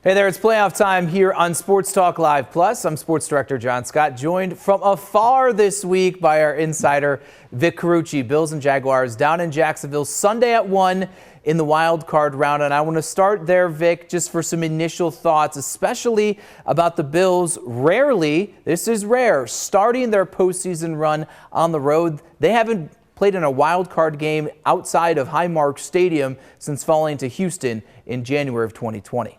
Hey there, it's playoff time here on Sports Talk Live Plus. I'm Sports Director John Scott, joined from afar this week by our insider, Vic Carucci. Bills and Jaguars down in Jacksonville Sunday at 1 in the wild card round. And I want to start there, Vic, just for some initial thoughts, especially about the Bills rarely, this is rare, starting their postseason run on the road. They haven't played in a wild card game outside of Highmark Stadium since falling to Houston in January of 2020.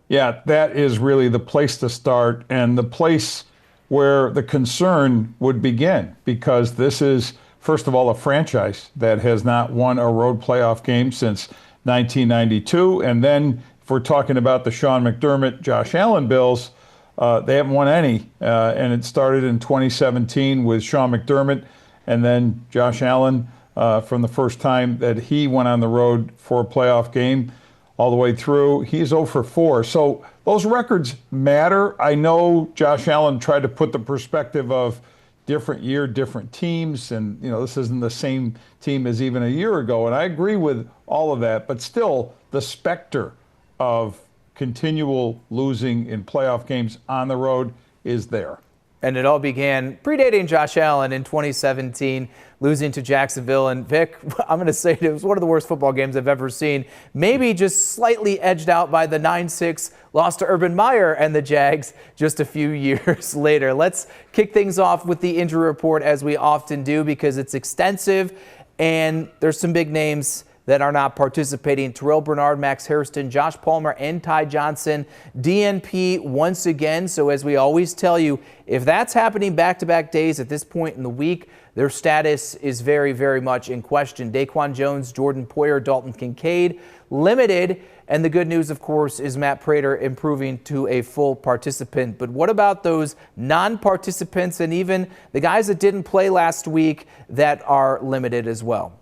Yeah, that is really the place to start and the place where the concern would begin, because this is, first of all, a franchise that has not won a road playoff game since 1992. And then if we're talking about the Sean McDermott, Josh Allen Bills, they haven't won any. And it started in 2017 with Sean McDermott and then Josh Allen from the first time that he went on the road for a playoff game. All the way through, he's 0 for 4. So those records matter. I know Josh Allen tried to put the perspective of different year, different teams, and this isn't the same team as even a year ago. And I agree with all of that, but still, the specter of continual losing in playoff games on the road is there. And it all began predating Josh Allen in 2017, losing to Jacksonville. And Vic, I'm going to say it was one of the worst football games I've ever seen. Maybe just slightly edged out by the 9-6 loss to Urban Meyer and the Jags just a few years later. Let's kick things off with the injury report, as we often do, because it's extensive and there's some big names that are not participating. Terrell Bernard, Max Hairston, Josh Palmer, and Ty Johnson, DNP once again. So as we always tell you, if that's happening back-to-back days at this point in the week, their status is very, very much in question. Daquan Jones, Jordan Poyer, Dalton Kincaid, limited. And the good news, of course, is Matt Prater improving to a full participant. But what about those non-participants and even the guys that didn't play last week that are limited as well?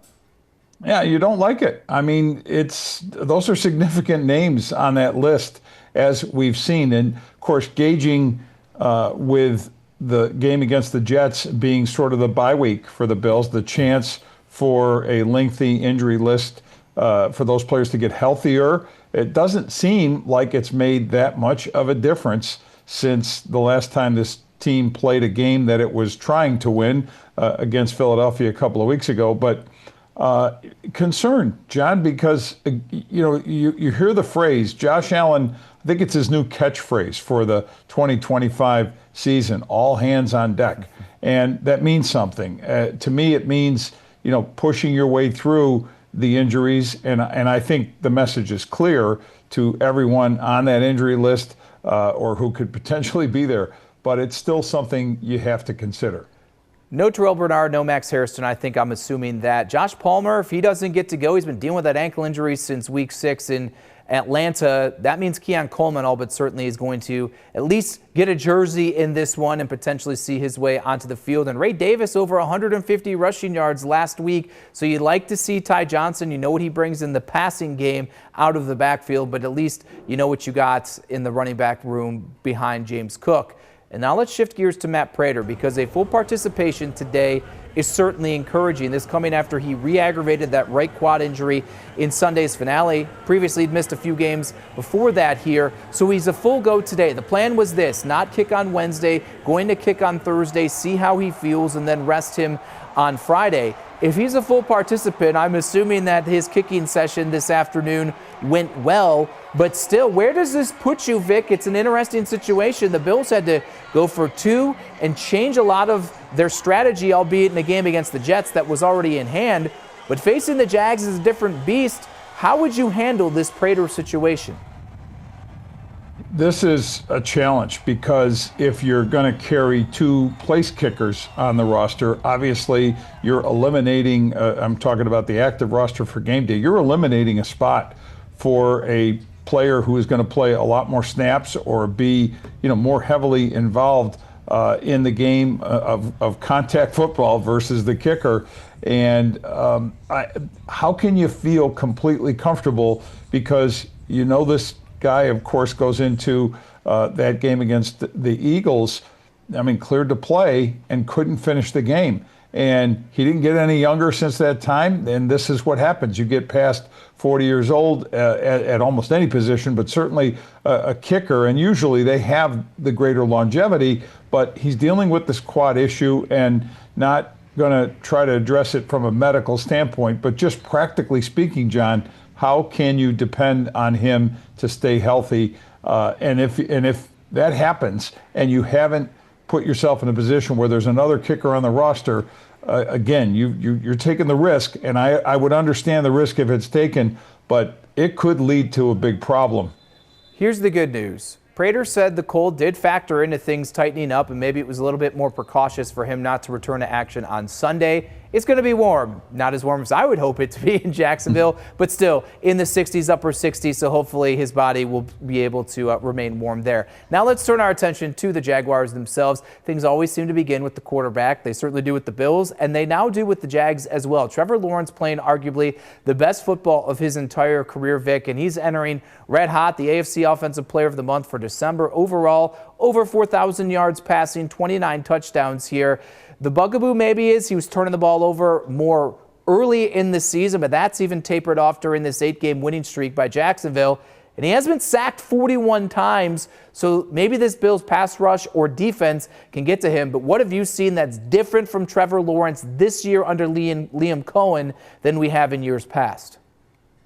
Yeah, you don't like it. I mean, those are significant names on that list, as we've seen. And of course, gauging with the game against the Jets being sort of the bye week for the Bills, the chance for a lengthy injury list for those players to get healthier, it doesn't seem like it's made that much of a difference since the last time this team played a game that it was trying to win against Philadelphia a couple of weeks ago. But concerned, John, because you hear the phrase Josh Allen. I think it's his new catchphrase for the 2025 season: all hands on deck, and that means something to me. It means pushing your way through the injuries, and I think the message is clear to everyone on that injury list or who could potentially be there. But it's still something you have to consider. No Terrell Bernard, no Max Hairston. I think I'm assuming that Josh Palmer, if he doesn't get to go, he's been dealing with that ankle injury since week 6 in Atlanta. That means Keon Coleman all but certainly is going to at least get a jersey in this one and potentially see his way onto the field. And Ray Davis over 150 rushing yards last week. So you'd like to see Ty Johnson. You know what he brings in the passing game out of the backfield, but at least you know what you got in the running back room behind James Cook. And now let's shift gears to Matt Prater, because a full participation today is certainly encouraging. This coming after he re-aggravated that right quad injury in Sunday's finale. Previously, he'd missed a few games before that here. So he's a full go today. The plan was this: not kick on Wednesday, going to kick on Thursday, see how he feels, and then rest him on Friday. If he's a full participant, I'm assuming that his kicking session this afternoon went well. But still, where does this put you, Vic? It's an interesting situation. The Bills had to go for 2 and change a lot of their strategy, albeit in a game against the Jets that was already in hand. But facing the Jags is a different beast. How would you handle this Prater situation? This is a challenge, because if you're going to carry 2 place kickers on the roster, obviously you're eliminating, I'm talking about the active roster for game day, you're eliminating a spot for a player who is going to play a lot more snaps or be more heavily involved in the game of contact football versus the kicker. And how can you feel completely comfortable, because this guy, of course, goes into that game against the Eagles, cleared to play and couldn't finish the game. and he didn't get any younger since that time. And this is what happens. You get past 40 years old at almost any position, but certainly a kicker, and usually they have the greater longevity, but he's dealing with this quad issue and not going to try to address it from a medical standpoint, but just practically speaking, John, how can you depend on him to stay healthy? And if that happens and you haven't put yourself in a position where there's another kicker on the roster, again, you're taking the risk, and I would understand the risk if it's taken, but it could lead to a big problem. Here's the good news. Prater said the cold did factor into things tightening up, and maybe it was a little bit more precautious for him not to return to action on Sunday. It's going to be warm. Not as warm as I would hope it to be in Jacksonville, but still in the 60s, upper 60s, so hopefully his body will be able to remain warm there. Now let's turn our attention to the Jaguars themselves. Things always seem to begin with the quarterback. They certainly do with the Bills, and they now do with the Jags as well. Trevor Lawrence playing arguably the best football of his entire career, Vic, and he's entering red hot, the AFC Offensive Player of the Month for December. Overall, over 4,000 yards passing, 29 touchdowns here. The bugaboo maybe is he was turning the ball over more early in the season, but that's even tapered off during this 8-game winning streak by Jacksonville. And he has been sacked 41 times, so maybe this Bills pass rush or defense can get to him. But what have you seen that's different from Trevor Lawrence this year under Liam Cohen than we have in years past?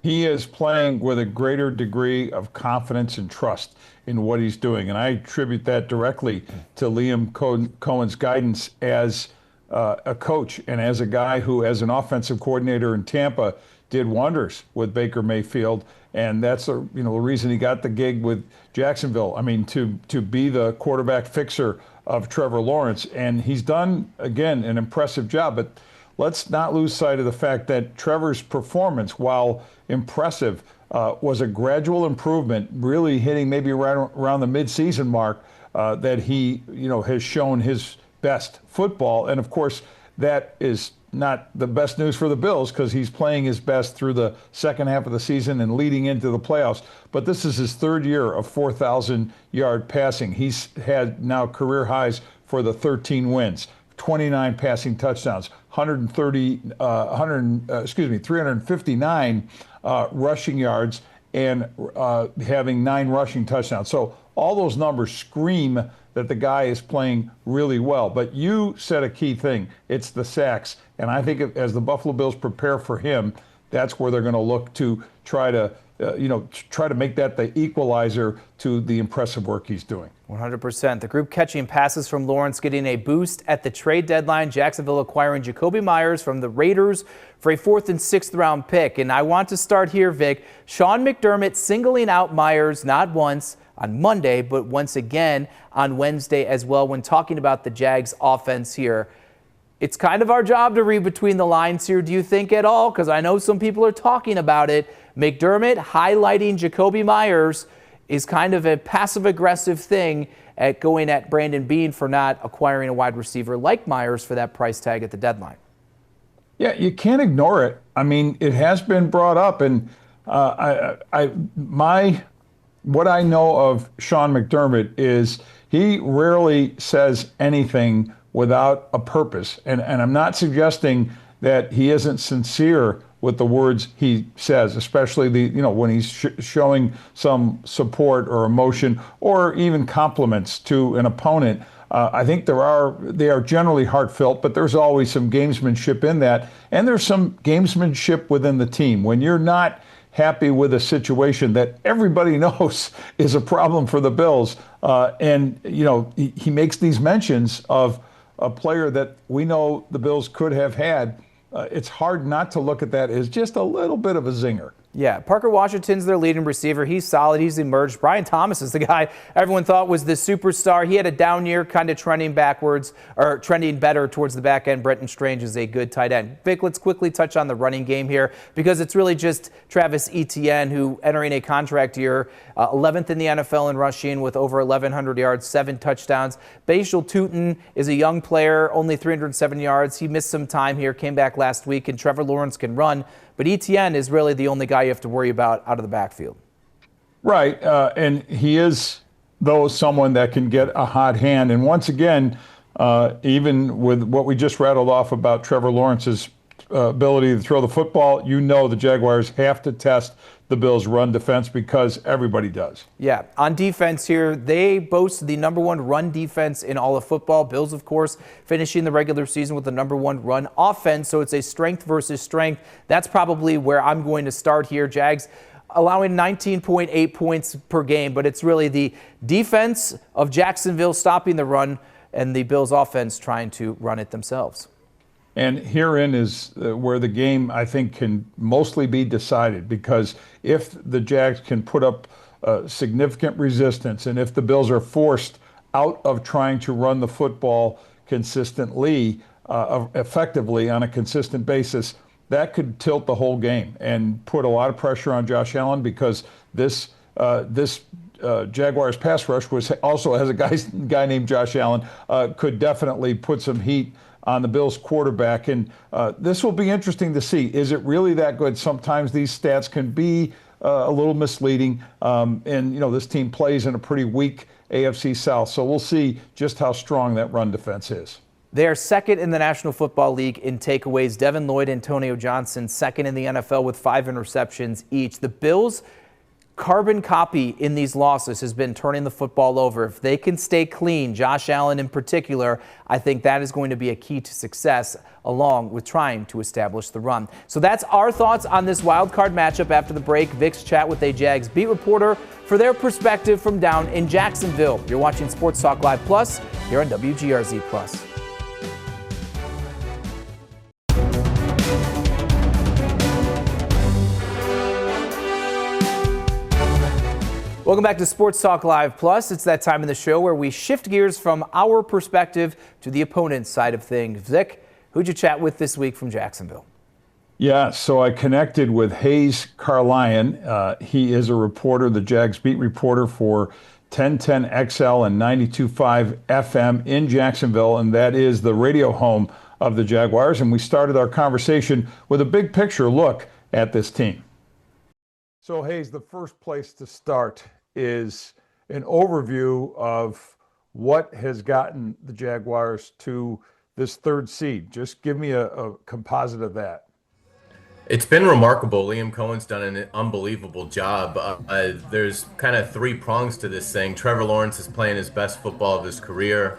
He is playing with a greater degree of confidence and trust in what he's doing. And I attribute that directly to Liam Cohen's guidance as a coach and as a guy who, as an offensive coordinator in Tampa, did wonders with Baker Mayfield. And that's the reason he got the gig with Jacksonville. I mean, to be the quarterback fixer of Trevor Lawrence. And he's done, again, an impressive job. But let's not lose sight of the fact that Trevor's performance, while impressive, was a gradual improvement, really hitting maybe around the midseason mark, that he has shown his best football. And of course, that is not the best news for the Bills because he's playing his best through the second half of the season and leading into the playoffs. But this is his third year of 4,000-yard passing. He's had now career highs for the 13 wins. 29 passing touchdowns, 359 rushing yards, and having 9 rushing touchdowns. So all those numbers scream that the guy is playing really well. But you said a key thing. It's the sacks. And I think as the Buffalo Bills prepare for him, that's where they're going to look to try to make that the equalizer to the impressive work he's doing. 100%. The group catching passes from Lawrence getting a boost at the trade deadline. Jacksonville acquiring Jacoby Myers from the Raiders for a 4th and 6th round pick. And I want to start here, Vic. Sean McDermott singling out Myers not once on Monday, but once again on Wednesday as well when talking about the Jags offense here. It's kind of our job to read between the lines here, do you think at all? Because I know some people are talking about it. McDermott highlighting Jacoby Myers is kind of a passive-aggressive thing at going at Brandon Beane for not acquiring a wide receiver like Myers for that price tag at the deadline. Yeah, you can't ignore it. I mean, it has been brought up, and what I know of Sean McDermott is he rarely says anything without a purpose. And I'm not suggesting that he isn't sincere with the words he says, especially when he's showing some support or emotion or even compliments to an opponent. I think they are generally heartfelt, but there's always some gamesmanship in that. And there's some gamesmanship within the team. When you're not happy with a situation that everybody knows is a problem for the Bills, and he makes these mentions of a player that we know the Bills could have had, it's hard not to look at that as just a little bit of a zinger. Yeah, Parker Washington's their leading receiver. He's solid. He's emerged. Brian Thomas is the guy everyone thought was the superstar. He had a down year, kind of trending backwards, or trending better towards the back end. Brenton Strange is a good tight end. Vic, let's quickly touch on the running game here because it's really just Travis Etienne who entering a contract year, 11th in the NFL in rushing with over 1,100 yards, 7 touchdowns. Bashal Tutin is a young player, only 307 yards. He missed some time here, came back last week, and Trevor Lawrence can run. But Etienne is really the only guy you have to worry about out of the backfield. Right, and he is, though, someone that can get a hot hand. And once again, Even with what we just rattled off about Trevor Lawrence's ability to throw the football, you know the Jaguars have to test the Bills' run defense because everybody does. Yeah, on defense here, they boast the #1 run defense in all of football. Bills, of course, finishing the regular season with the #1 run offense, so it's a strength versus strength. That's probably where I'm going to start here. Jags allowing 19.8 points per game, but it's really the defense of Jacksonville stopping the run and the Bills' offense trying to run it themselves. And herein is where the game, I think, can mostly be decided, because if the Jags can put up significant resistance, and if the Bills are forced out of trying to run the football consistently, effectively on a consistent basis, that could tilt the whole game and put a lot of pressure on Josh Allen, because this Jaguars pass rush also has a guy named Josh Allen, could definitely put some heat on the Bills quarterback. And this will be interesting to see. Is it really that good? Sometimes these stats can be a little misleading. And, you know, this team plays in a pretty weak AFC South. So we'll see just how strong that run defense is. They are second in the National Football League in takeaways. Devin Lloyd, Antonio Johnson, second in the NFL with 5 interceptions each. The Bills' carbon copy in these losses has been turning the football over. If they can stay clean, Josh Allen in particular, I think that is going to be a key to success, along with trying to establish the run. So that's our thoughts on this wild card matchup. After the break, Vic's chat with a Jags beat reporter for their perspective from down in Jacksonville. You're watching Sports Talk Live Plus here on WGRZ Plus. Welcome back to Sports Talk Live Plus. It's that time in the show where we shift gears from our perspective to the opponent's side of things. Vic, who'd you chat with this week from Jacksonville? Yeah, so I connected with Hayes Carlion. He is a reporter, the Jags beat reporter for 1010XL and 92.5 FM in Jacksonville, and that is the radio home of the Jaguars. And we started our conversation with a big picture look at this team. So, Hayes, the first place to start is an overview of what has gotten the Jaguars to this 3rd seed. Just give me a composite of that. It's been remarkable. Liam Cohen's done an unbelievable job. There's kind of 3 prongs to this thing. Trevor Lawrence is playing his best football of his career.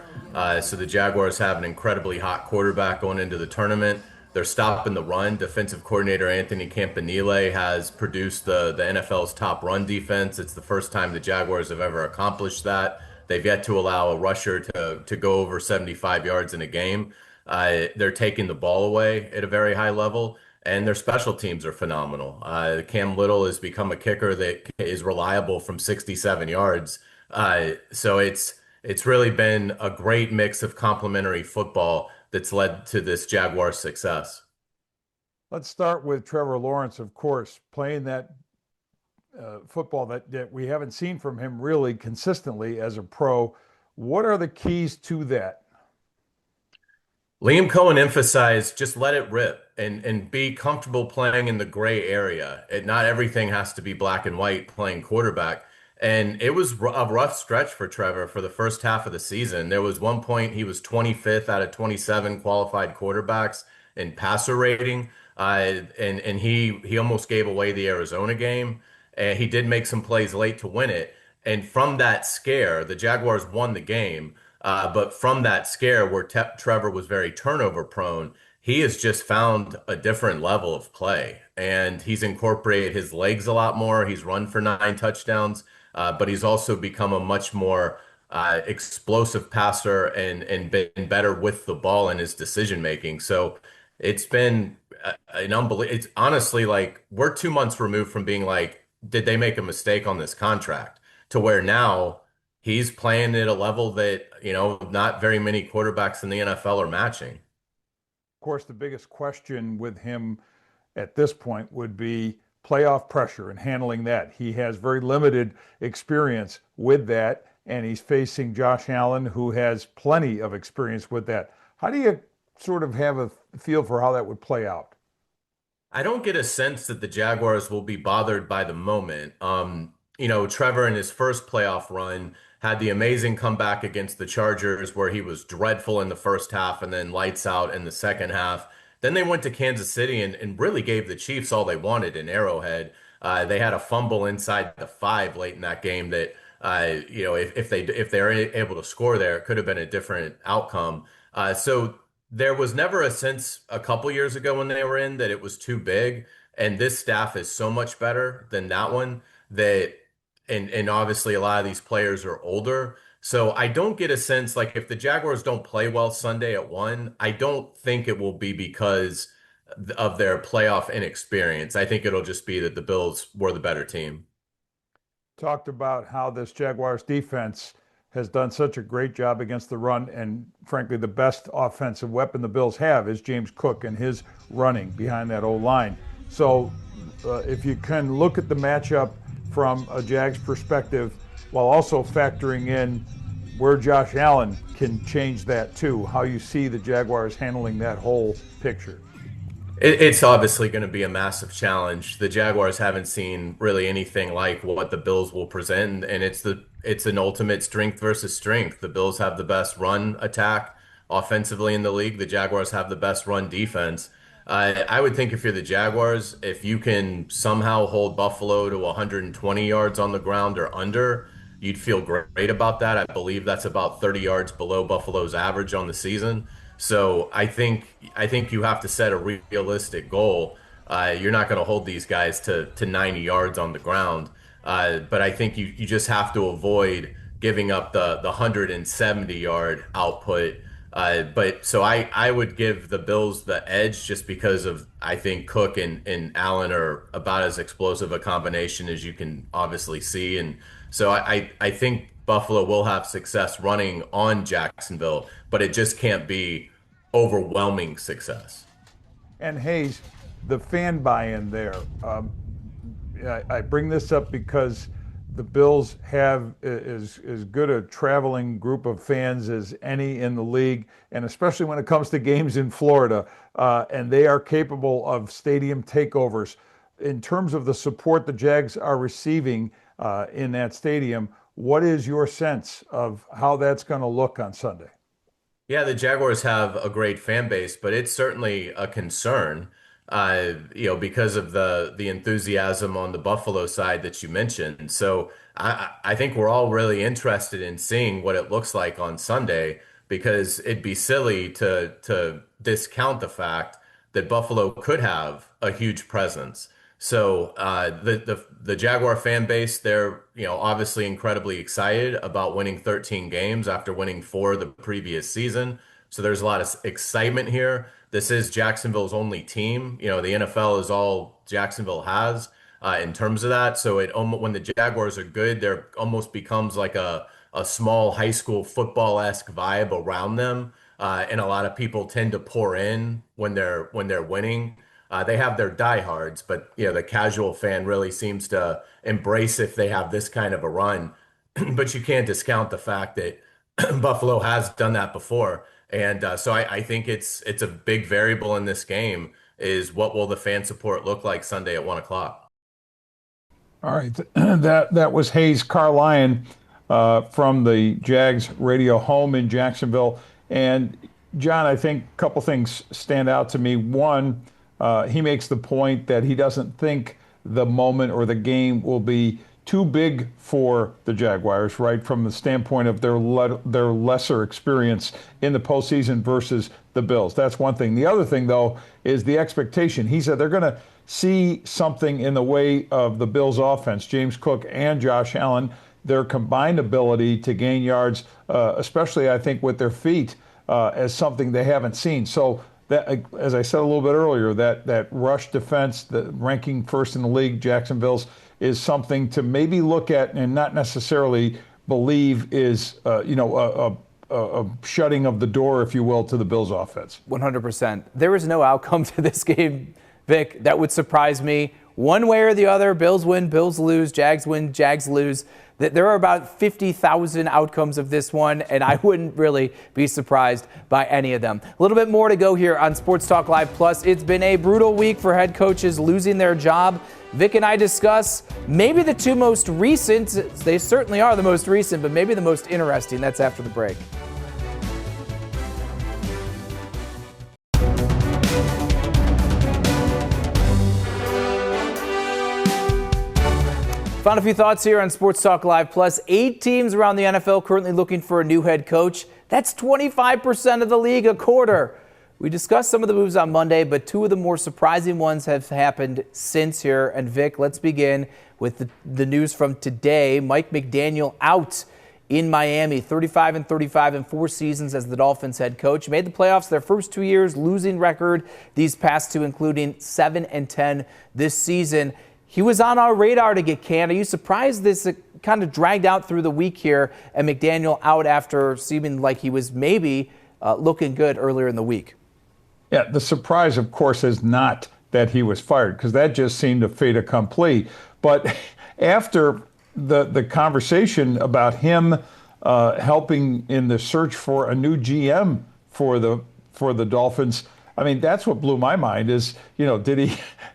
So the Jaguars have an incredibly hot quarterback going into the tournament. They're stopping the run. Defensive coordinator Anthony Campanile has produced the NFL's top run defense. It's the first time the Jaguars have ever accomplished that. They've yet to allow a rusher to go over 75 yards in a game. They're taking the ball away at a very high level, and their special teams are phenomenal. Cam Little has become a kicker that is reliable from 67 yards. So it's really been a great mix of complementary football that's led to this Jaguars success. Let's start with Trevor Lawrence, of course, playing that football that we haven't seen from him really consistently as a pro. What are the keys to that? Liam Cohen emphasized just let it rip and be comfortable playing in the gray area. Not everything has to be black and white playing quarterback. And it was a rough stretch for Trevor for the first half of the season. There was one point he was 25th out of 27 qualified quarterbacks in passer rating. And he almost gave away the Arizona game. And he did make some plays late to win it. And from that scare, the Jaguars won the game. But from that scare where Trevor was very turnover prone, he has just found a different level of play. And he's incorporated his legs a lot more. He's run for 9 touchdowns. But he's also become a much more explosive passer and been better with the ball in his decision making. So it's been an unbelievable. It's honestly like we're 2 months removed from being like, did they make a mistake on this contract? To where now he's playing at a level that, you know, not very many quarterbacks in the NFL are matching. Of course, the biggest question with him at this point would be playoff pressure and handling that. He has very limited experience with that, and he's facing Josh Allen, who has plenty of experience with that. How do you sort of have a feel for how that would play out? I don't get a sense that the Jaguars will be bothered by the moment. You know, Trevor in his first playoff run had the amazing comeback against the Chargers where he was dreadful in the first half and then lights out in the second half. Then they went to Kansas City and really gave the Chiefs all they wanted in Arrowhead. They had a fumble inside the 5 late in that game that if they were able to score there, it could have been a different outcome. So there was never a sense a couple years ago when they were in that it was too big. And this staff is so much better than that one that, and obviously a lot of these players are older. So I don't get a sense like if the Jaguars don't play well Sunday at 1, I don't think it will be because of their playoff inexperience. I think it'll just be that the Bills were the better team. Talked about how this Jaguars defense has done such a great job against the run, and frankly, the best offensive weapon the Bills have is James Cook and his running behind that O-line. So if you can look at the matchup from a Jags perspective while also factoring in where Josh Allen can change that too, how you see the Jaguars handling that whole picture. It's obviously going to be a massive challenge. The Jaguars haven't seen really anything like what the Bills will present, and it's an ultimate strength versus strength. The Bills have the best run attack offensively in the league. The Jaguars have the best run defense. I would think if you're the Jaguars, if you can somehow hold Buffalo to 120 yards on the ground or under, you'd feel great about that. I believe that's about 30 yards below Buffalo's average on the season. So I think you have to set a realistic goal. You're not going to hold these guys to 90 yards on the ground, but I think you just have to avoid giving up the 170-yard output. But so I would give the Bills the edge just because of I think Cook and Allen are about as explosive a combination as you can obviously see, and so I think Buffalo will have success running on Jacksonville, but it just can't be overwhelming success. And Hayes, the fan buy-in there. I bring this up because the Bills have as good a traveling group of fans as any in the league, and especially when it comes to games in Florida, and they are capable of stadium takeovers. In terms of the support the Jags are receiving in that stadium, what is your sense of how that's going to look on Sunday? Yeah, the Jaguars have a great fan base, but it's certainly a concern, because of the enthusiasm on the Buffalo side that you mentioned. So I think we're all really interested in seeing what it looks like on Sunday because it'd be silly to discount the fact that Buffalo could have a huge presence. So the Jaguar fan base, they're obviously incredibly excited about winning 13 games after winning 4 the previous season. So there's a lot of excitement here. This is Jacksonville's only team. The NFL is all Jacksonville has in terms of that. So when the Jaguars are good, there almost becomes like a small high school football-esque vibe around them. And a lot of people tend to pour in when they're winning. They have their diehards, but the casual fan really seems to embrace if they have this kind of a run. But you can't discount the fact that Buffalo has done that before. And so I think it's a big variable in this game is what will the fan support look like Sunday at 1 o'clock. All right, that was Hayes Carlyon from the Jags radio home in Jacksonville. And John, I think a couple things stand out to me. One, he makes the point that he doesn't think the moment or the game will be too big for the Jaguars, right, from the standpoint of their lesser experience in the postseason versus the Bills. That's one thing. The other thing, though, is the expectation. He said they're going to see something in the way of the Bills' offense, James Cook and Josh Allen, their combined ability to gain yards, especially, I think, with their feet, as something they haven't seen. So that, as I said a little bit earlier, that rush defense, the ranking first in the league, Jacksonville's, is something to maybe look at and not necessarily believe is, a shutting of the door, if you will, to the Bills' offense. 100%. There is no outcome to this game, Vic, that would surprise me. One way or the other, Bills win, Bills lose, Jags win, Jags lose. There are about 50,000 outcomes of this one, and I wouldn't really be surprised by any of them. A little bit more to go here on Sports Talk Live Plus. It's been a brutal week for head coaches losing their job. Vic and I discuss maybe the two most recent. They certainly are the most recent, but maybe the most interesting. That's after the break. Found a few thoughts here on Sports Talk Live Plus. 8 teams around the NFL currently looking for a new head coach. That's 25% of the league, a quarter. We discussed some of the moves on Monday, but 2 of the more surprising ones have happened since here. And Vic, let's begin with the news from today. Mike McDaniel out in Miami, 35-35 in 4 seasons as the Dolphins head coach. Made the playoffs their first 2 years, losing record these past 2, including 7-10 this season. He was on our radar to get canned. Are you surprised this kind of dragged out through the week here and McDaniel out after seeming like he was maybe looking good earlier in the week? Yeah, the surprise, of course, is not that he was fired, because that just seemed a fait accompli. But after the conversation about him helping in the search for a new GM for the Dolphins, I mean, that's what blew my mind is, did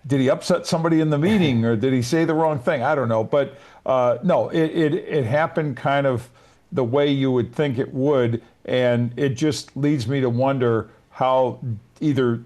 he upset somebody in the meeting, or did he say the wrong thing? I don't know. But no, it happened kind of the way you would think it would. And it just leads me to wonder how either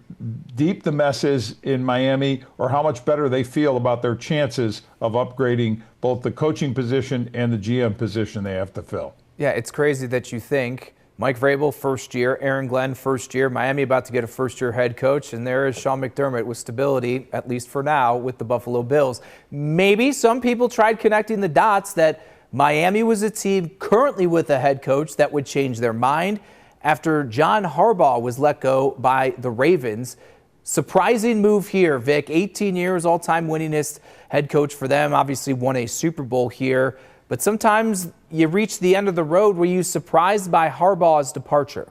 deep the mess is in Miami or how much better they feel about their chances of upgrading both the coaching position and the GM position they have to fill. Yeah, it's crazy that you think Mike Vrabel, first year, Aaron Glenn, first year, Miami about to get a first-year head coach, and there is Sean McDermott with stability, at least for now, with the Buffalo Bills. Maybe some people tried connecting the dots that Miami was a team currently with a head coach that would change their mind after John Harbaugh was let go by the Ravens. Surprising move here, Vic. 18 years, all-time winningest head coach for them. Obviously won a Super Bowl here. But sometimes you reach the end of the road. Were you surprised by Harbaugh's departure?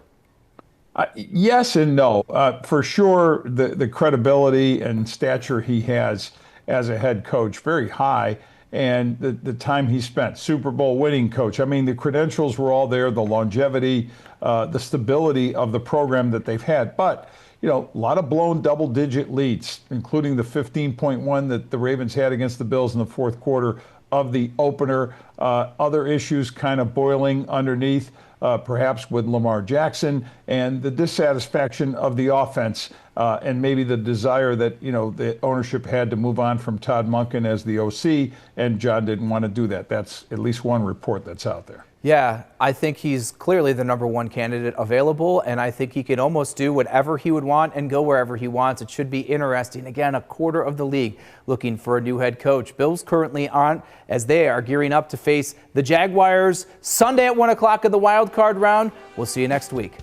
Yes and no. For sure, the credibility and stature he has as a head coach, very high. And the time he spent, Super Bowl winning coach. I mean, the credentials were all there, the longevity, the stability of the program that they've had. But, a lot of blown double-digit leads, including the 15-point that the Ravens had against the Bills in the fourth quarter of the opener. Other issues kind of boiling underneath, perhaps with Lamar Jackson, and the dissatisfaction of the offense, and maybe the desire that, the ownership had to move on from Todd Monken as the OC, and John didn't want to do that. That's at least one report that's out there. Yeah, I think he's clearly the #1 candidate available, and I think he can almost do whatever he would want and go wherever he wants. It should be interesting. Again, a quarter of the league looking for a new head coach. Bills currently aren't, as they are gearing up to face the Jaguars Sunday at 1 o'clock in the wild card round. We'll see you next week.